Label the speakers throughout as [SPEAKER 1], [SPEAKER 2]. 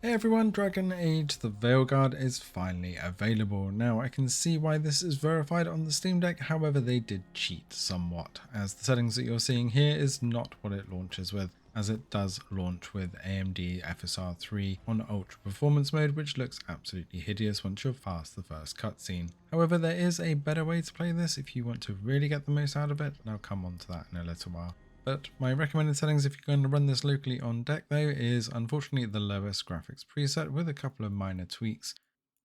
[SPEAKER 1] Hey everyone, Dragon Age the Veilguard is finally available. Now I can see why this is verified on the Steam Deck, however they did cheat somewhat, as the settings that you're seeing here is not what it launches with, as it does launch with AMD FSR 3 on Ultra Performance mode, which looks absolutely hideous once you're past the first cutscene. However, there is a better way to play this if you want to really get the most out of it, and I'll come on to that in a little while. But my recommended settings if you're going to run this locally on deck though is unfortunately the lowest graphics preset with a couple of minor tweaks,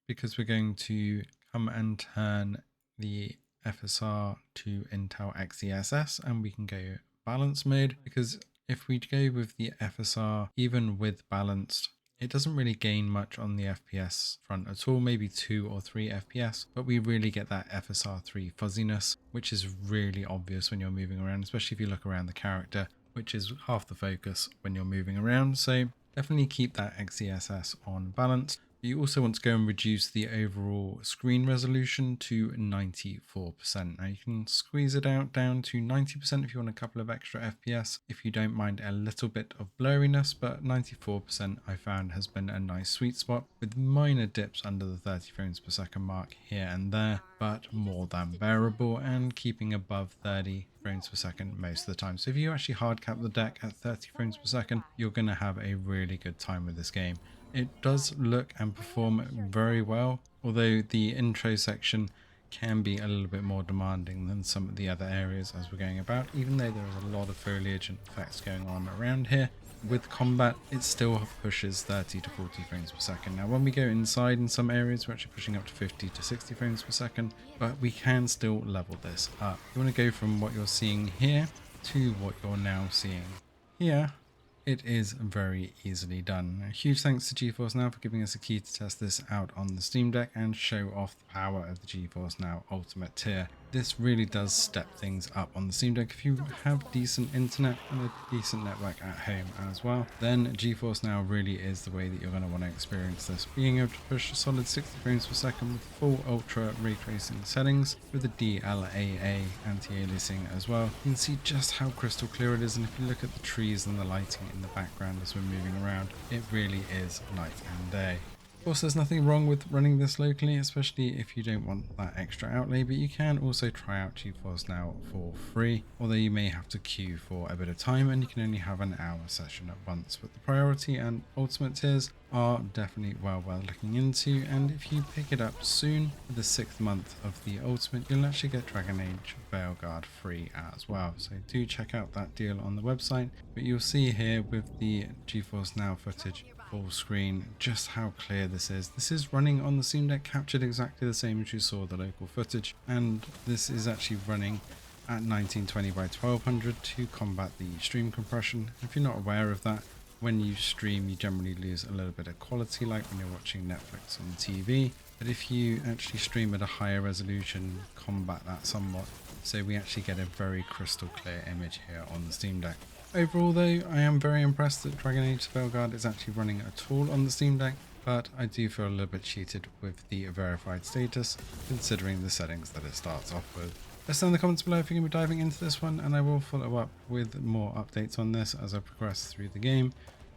[SPEAKER 1] because we're going to come and turn the FSR to Intel XeSS and we can go balance mode, because if we go with the FSR even with balanced, it doesn't really gain much on the FPS front at all, maybe 2 or 3 FPS, but we really get that FSR 3 fuzziness, which is really obvious when you're moving around, especially if you look around the character, which is half the focus when you're moving around. So definitely keep that XeSS on balance. You also want to go and reduce the overall screen resolution to 94%. Now you can squeeze it out down to 90% if you want a couple of extra FPS, if you don't mind a little bit of blurriness, but 94% I found has been a nice sweet spot, with minor dips under the 30 frames per second mark here and there, but more than bearable, and keeping above 30 frames per second most of the time. So if you actually hard cap the deck at 30 frames per second, you're going to have a really good time with this game. It does look and perform very well, although the intro section can be a little bit more demanding than some of the other areas as we're going about, even though there is a lot of foliage and effects going on around here. With combat, it still pushes 30 to 40 frames per second. Now when we go inside in some areas, we're actually pushing up to 50 to 60 frames per second, but we can still level this up. You want to go from what you're seeing here to what you're now seeing here. It is very easily done. A huge thanks to GeForce Now for giving us a key to test this out on the Steam Deck and show off the power of the GeForce Now Ultimate tier. This really does step things up on the Steam Deck. If you have decent internet and a decent network at home as well, then GeForce Now really is the way that you're going to want to experience this. Being able to push a solid 60 frames per second with full ultra ray tracing settings with the DLAA anti-aliasing as well. You can see just how crystal clear it is, and if you look at the trees and the lighting in the background as we're moving around, it really is night and day. Of course, there's nothing wrong with running this locally, especially if you don't want that extra outlay, but you can also try out GeForce Now for free, although you may have to queue for a bit of time and you can only have an hour session at once. But the priority and ultimate tiers are definitely well worth looking into, and if you pick it up soon for the 6th month of the ultimate, you'll actually get Dragon Age Veilguard free as well. So do check out that deal on the website. But you'll see here with the GeForce Now footage full screen just how clear this is. This is running on the Steam Deck, captured exactly the same as you saw the local footage, and this is actually running at 1920 by 1200 to combat the stream compression. If you're not aware of that, when you stream you generally lose a little bit of quality like when you're watching Netflix on TV, but if you actually stream at a higher resolution, combat that somewhat, so we actually get a very crystal clear image here on the Steam Deck. Overall though, I am very impressed that Dragon Age Veilguard is actually running at all on the Steam Deck, but I do feel a little bit cheated with the verified status, considering the settings that it starts off with. Let us know in the comments below if you're going to be diving into this one, and I will follow up with more updates on this as I progress through the game,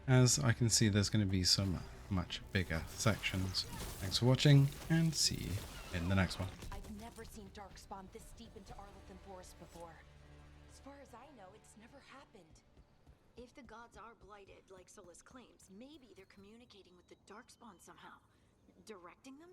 [SPEAKER 1] as I can see there's going to be some much bigger sections. Thanks for watching, and see you in the next one.
[SPEAKER 2] I've never seen Darkspawn this deep into Arlington Forest before. As far as I know, it's never happened.
[SPEAKER 3] If the gods are blighted, like Solus claims, maybe they're communicating with the Darkspawn somehow. Directing them?